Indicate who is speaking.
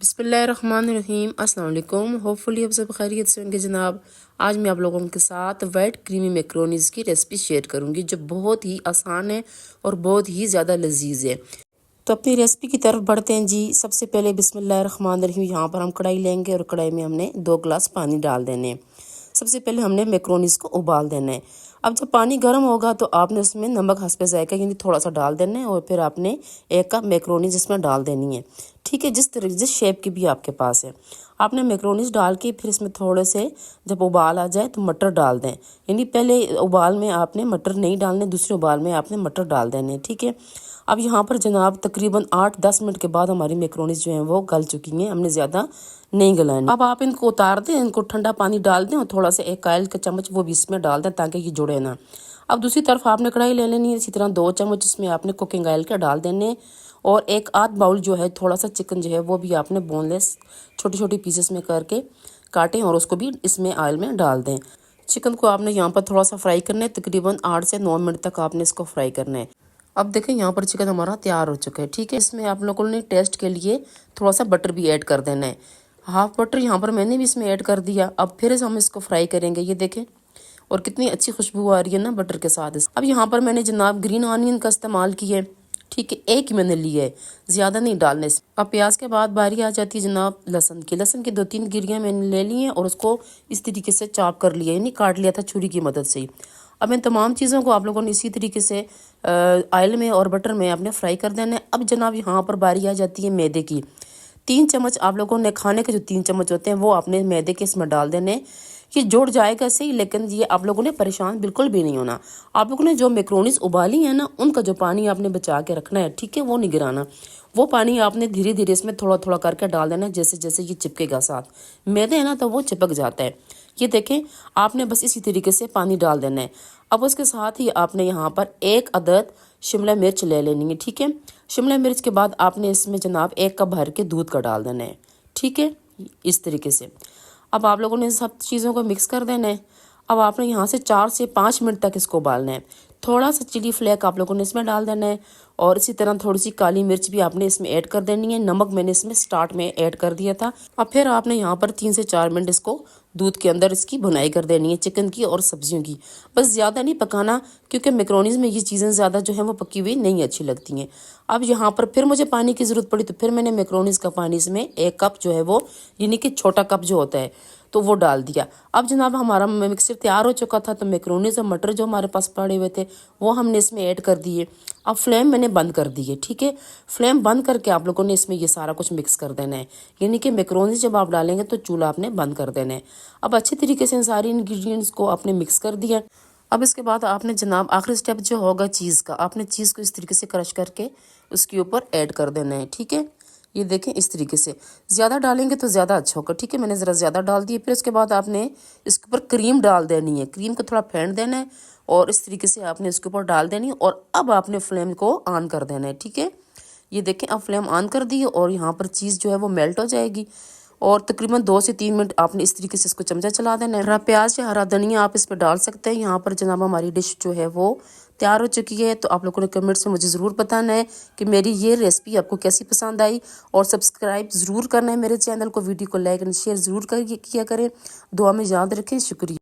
Speaker 1: बिस्मिल्लाहिर्रहमानिर्रहीम। अस्सलाम वालेकुम। होपफुली आप सब खैरियत से होंगे जनाब। आज मैं आप लोगों के साथ वाइट क्रीमी मैक्रोनीज़ की रेसिपी शेयर करूंगी जो बहुत ही आसान है और बहुत ही ज़्यादा लजीज है। तो अपनी रेसिपी की तरफ बढ़ते हैं जी। सबसे पहले बिस्मिल्लाहिर्रहमानिर्रहीम, यहाँ पर हम कढ़ाई लेंगे और कढ़ाई में हमने 2 गिलास पानी डाल देने हैं। सबसे पहले हमने मैक्रोनीज़ को उबाल देना है। अब जब पानी गर्म होगा तो आपने उसमें नमक हस्बे जायका यानी थोड़ा सा डाल देना है और फिर आपने 1 कप मैक्रोनीज़ इसमें डाल देनी है। ठीक है, जिस शेप की भी आपके पास है आपने मैक्रोनीज़ डाल के फिर इसमें थोड़े से जब उबाल आ जाए तो मटर डाल दें। यानी पहले उबाल में आपने मटर नहीं डालने, दूसरे उबाल में आपने मटर डाल देने। ठीक है, अब यहाँ पर जनाब तकरीबन 8-10 मिनट के बाद हमारी मैक्रोनीज़ जो हैं वो गल चुकी हैं, हमने ज़्यादा नहीं गलानी। अब आप इनको उतार दें, इनको ठंडा पानी डाल दें और थोड़ा सा 1 ऑयल का चम्मच वो भी इसमें डाल दें ताकि ये जुड़े ना। अब दूसरी तरफ आपने कढ़ाई ले लेनी है, इसी तरह 2 चम्मच इसमें आपने कुकिंग ऑयल का डाल देने और 1 आध बाउल जो है थोड़ा सा चिकन जो है वो भी आपने बोनलेस छोटी छोटी पीसेस में करके काटें और उसको भी इसमें ऑयल में डाल दें। चिकन को आपने यहाँ पर थोड़ा सा फ्राई करना है, तकरीबन 8 से 9 मिनट तक आपने इसको फ्राई करना है। अब देखें यहाँ पर चिकन हमारा तैयार हो चुका है। ठीक है, इसमें आप लोगों ने टेस्ट के लिए थोड़ा सा बटर भी ऐड कर देना है। हाफ बटर यहाँ पर मैंने भी इसमें ऐड कर दिया। अब फिर हम इसको फ्राई करेंगे, ये देखें और कितनी अच्छी खुशबू आ रही है ना बटर के साथ। अब यहाँ पर मैंने जनाब ग्रीन ऑनियन का इस्तेमाल किया है। ठीक है, 1 ही मैंने लिया है, ज़्यादा नहीं डालने से। अब प्याज के बाद बारी आ जाती है जनाब लहसुन की। लहसुन की 2-3 गिरियाँ मैंने ले ली हैं और उसको इस तरीके से चॉप कर लिया, यानी काट लिया था छुरी की मदद से। अब इन तमाम चीज़ों को आप लोगों ने इसी तरीके से ऑयल में और बटर में आपने फ्राई कर देना है। अब जनाब यहाँ पर बारी आ जाती है मैदे की। 3 चम्मच आप लोगों ने खाने के जो 3 चम्मच होते हैं वो आपने मैदे के इसमें डाल देने। ये जुड़ जाएगा सही, लेकिन ये आप लोगों ने परेशान बिल्कुल भी नहीं होना। आप लोगों ने जो मैक्रोनीज़ उबाली है ना, उनका जो पानी आपने बचा के रखना है। ठीक है, वो नहीं गिराना। वो पानी आपने धीरे धीरे इसमें थोड़ा थोड़ा करके डाल देना है, जैसे जैसे ये चिपकेगा साथ मैदे है ना तो वो चिपक जाता है। ये देखें, आपने बस इसी तरीके से पानी डाल देना है। अब उसके साथ ही आपने यहाँ पर 1 अदद शिमला मिर्च ले लेनी है। ठीक है, शिमला मिर्च के बाद आपने इसमें जनाब 1 कप भर के दूध का डाल देना है। ठीक है, इस तरीके से अब आप लोगों ने सब चीज़ों को मिक्स कर देना है। अब आपने यहाँ से 4 से 5 मिनट तक इसको उबालना है। थोड़ा सा चिली फ्लेक आप लोगों ने इसमें डाल देना है और इसी तरह थोड़ी सी काली मिर्च भी आपने इसमें ऐड कर देनी है। नमक मैंने इसमें स्टार्ट में ऐड कर दिया था। अब फिर आपने यहाँ पर 3 से 4 मिनट इसको दूध के अंदर इसकी भुनाई कर देनी है, चिकन की और सब्जियों की। बस ज़्यादा नहीं पकाना, क्योंकि मैक्रोनीज़ में ये चीज़ें ज़्यादा जो है वो पकी हुई नहीं अच्छी लगती हैं। अब यहाँ पर फिर मुझे पानी की ज़रूरत पड़ी तो फिर मैंने मैक्रोनीज़ का पानी इसमें 1 कप जो है वो, यानी कि छोटा कप जो होता है, तो वो डाल दिया। अब जनाब हमारा मिक्सचर तैयार हो चुका था, तो मैक्रोनीज़ और मटर जो हमारे पास पड़े हुए थे वो हमने इसमें ऐड कर दिए। अब फ्लेम मैंने बंद कर दी है। ठीक है, फ्लेम बंद करके आप लोगों ने इसमें ये सारा कुछ मिक्स कर देना है, यानी कि मैक्रोनीज़ जब आप डालेंगे तो चूल्हा आपने बंद कर देना है। अब अच्छी तरीके से इन सारी इंग्रेडिएंट्स को आपने मिक्स कर दिया। अब इसके बाद आपने जनाब आखिरी स्टेप जो होगा चीज़ का, आपने चीज़ को इस तरीके से क्रश करके उसके ऊपर ऐड कर देना है। ठीक है, ये देखें इस तरीके से, ज़्यादा डालेंगे तो ज़्यादा अच्छा होगा। ठीक है, मैंने ज़रा ज़्यादा डाल दिए। फिर उसके बाद आपने इसके ऊपर क्रीम डाल देनी है, क्रीम को थोड़ा फेंट देना है और इस तरीके से आपने इसके ऊपर डाल देनी है और अब आपने फ्लेम को ऑन कर देना है। ठीक है, ये देखें अब फ्लेम ऑन कर दी और यहाँ पर चीज़ जो है वो मेल्ट हो जाएगी और तकरीबन 2 से 3 मिनट आपने इस तरीके से इसको चमचा चला देना है। हरा प्याज या हरा धनिया आप इस पर डाल सकते हैं। यहाँ पर जनाब हमारी डिश जो है वो तैयार हो चुकी है। तो आप लोगों ने कमेंट्स में मुझे ज़रूर बताना है कि मेरी ये रेसिपी आपको कैसी पसंद आई और सब्सक्राइब ज़रूर करना है मेरे चैनल को, वीडियो को लाइक एंड शेयर ज़रूर किया करें। दुआ में याद रखें। शुक्रिया।